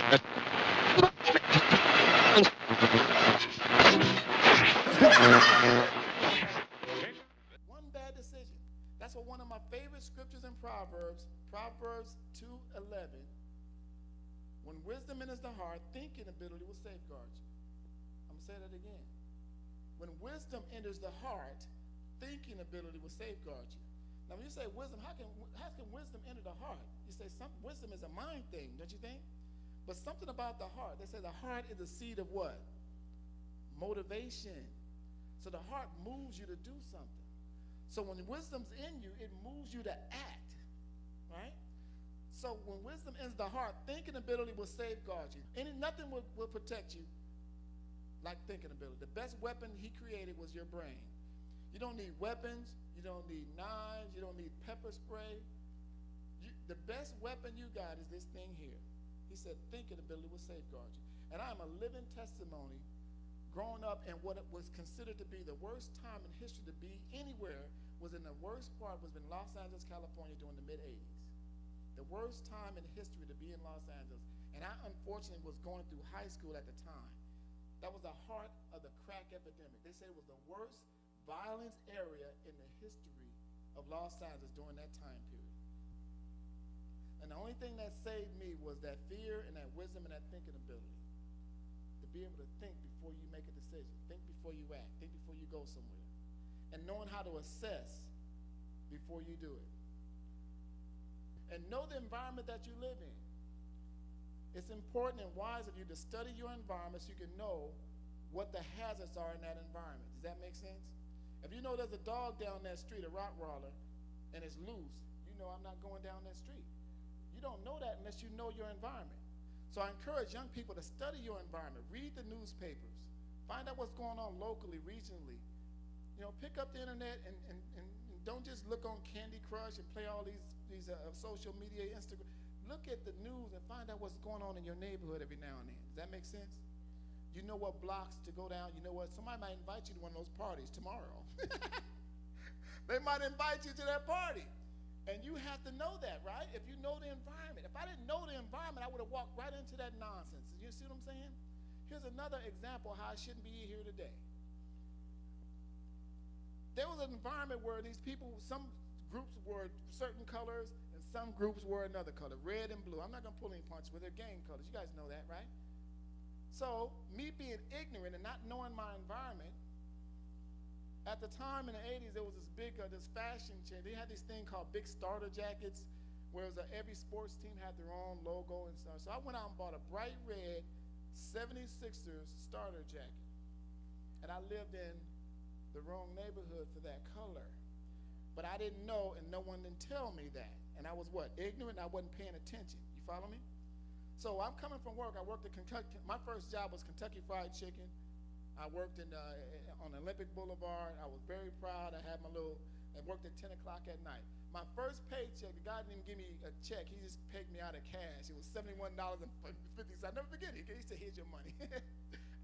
One bad decision. That's what one of my favorite scriptures in Proverbs, Proverbs 2:11. When wisdom enters the heart, thinking ability will safeguard you. I'm going to say that again. When wisdom enters the heart, thinking ability will safeguard you. Now, when you say wisdom, how can wisdom enter the heart? You say wisdom is a mind thing, don't you think? But something about the heart. They say the heart is the seed of what? Motivation. So the heart moves you to do something. So when wisdom's in you, it moves you to act, right? So when wisdom enters the heart, thinking ability will safeguard you. Nothing will protect you like thinking ability. The best weapon he created was your brain. You don't need weapons. You don't need knives. You don't need pepper spray. The best weapon you got is this thing here. He said thinking ability will safeguard you. And I am a living testimony growing up, and what it was considered to be the worst time in history to be anywhere was in the worst part was in Los Angeles, California during the mid-'80s. The worst time in history to be in Los Angeles. And I unfortunately was going through high school at the time. That was the heart of the crack epidemic. They said it was the worst violence area in the history of Los Angeles during that time period. And the only thing that saved me was that fear and that wisdom and that thinking ability. To be able to think before you make a decision. Think before you act. Think before you go somewhere. And knowing how to assess before you do it. And know the environment that you live in. It's important and wise of you to study your environment so you can know what the hazards are in that environment. Does that make sense? If you know there's a dog down that street, a Rottweiler, and it's loose, you know I'm not going down that street. You don't know that unless you know your environment. So I encourage young people to study your environment. Read the newspapers. Find out what's going on locally, regionally. You know, pick up the internet and don't just look on Candy Crush and play all these social media, Instagram. Look at the news and find out what's going on in your neighborhood every now and then. Does that make sense? You know what blocks to go down. You know what? Somebody might invite you to one of those parties tomorrow. They might invite you to that party. And you have to know that, right? If you know the environment. If I didn't know the environment, I would have walked right into that nonsense. You see what I'm saying? Here's another example of how I shouldn't be here today. There was an environment where these people, some groups wore certain colors and some groups wore another color, red and blue. I'm not going to pull any punches, but they're gang colors. You guys know that, right? So me being ignorant and not knowing my environment, at the time in the 80s, there was this big, this fashion change. They had this thing called big starter jackets, where it was every sports team had their own logo and stuff. So I went out and bought a bright red 76ers starter jacket. And I lived in the wrong neighborhood for that color. But I didn't know, and no one didn't tell me that. And I was what? Ignorant, and I wasn't paying attention. You follow me? So I'm coming from work. I worked at Kentucky. My first job was Kentucky Fried Chicken. I worked on Olympic Boulevard. I was very proud. I worked at 10 o'clock at night. My first paycheck, the guy didn't even give me a check. He just paid me out of cash. It was $71.50. I'll never forget it. He said, here's your money.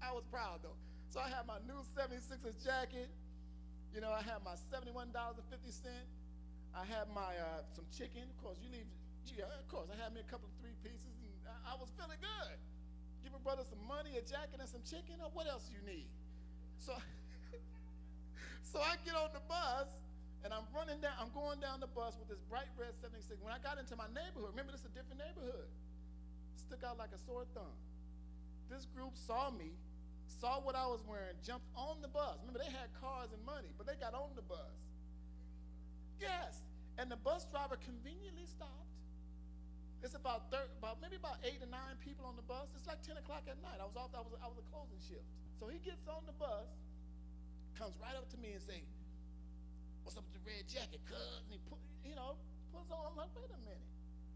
I was proud, though. So I had my new 76ers jacket. You know, I had my $71.50. I had my some chicken. Of course, of course, I had me a couple of 3 pieces, and I was feeling good. Give a brother some money, a jacket, and some chicken, or what else you need? So, so I get on the bus, and I'm going down the bus with this bright red 76. When I got into my neighborhood, remember this is a different neighborhood. Stuck out like a sore thumb. This group saw me, saw what I was wearing, jumped on the bus. Remember, they had cars and money, but they got on the bus. Yes, and the bus driver conveniently stopped. It's about 8 to 9 people on the bus. It's like 10 o'clock at night. I was a closing shift. So he gets on the bus, comes right up to me and say, "What's up with the red jacket, cuz?" And he pulls on. I'm like, wait a minute.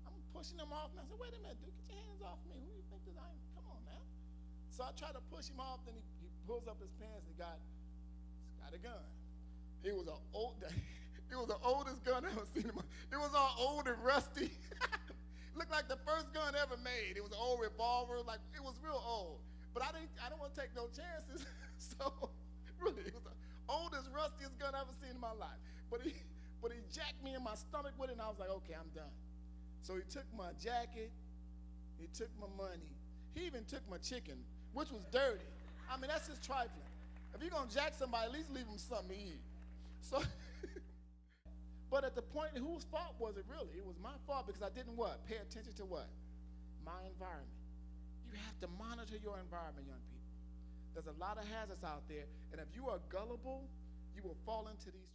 I'm pushing him off. And I said, wait a minute, dude, get your hands off me. Who do you think this I am? Come on now. So I try to push him off. Then he pulls up his pants and he's got a gun. It was the oldest gun I ever seen. It was all old and rusty. Looked like the first gun ever made. It was an old revolver, like it was real old. But I don't want to take no chances. So really, it was the oldest, rustiest gun I've ever seen in my life. But he jacked me in my stomach with it, and I was like, okay, I'm done. So he took my jacket, he took my money, He even took my chicken, which was dirty. I mean, that's just trifling. If you're going to jack somebody, at least leave them something to eat. So, but at the point, whose fault was it really? It was my fault because I didn't what? Pay attention to what? My environment. You have to monitor your environment, young people. There's a lot of hazards out there, and if you are gullible, you will fall into these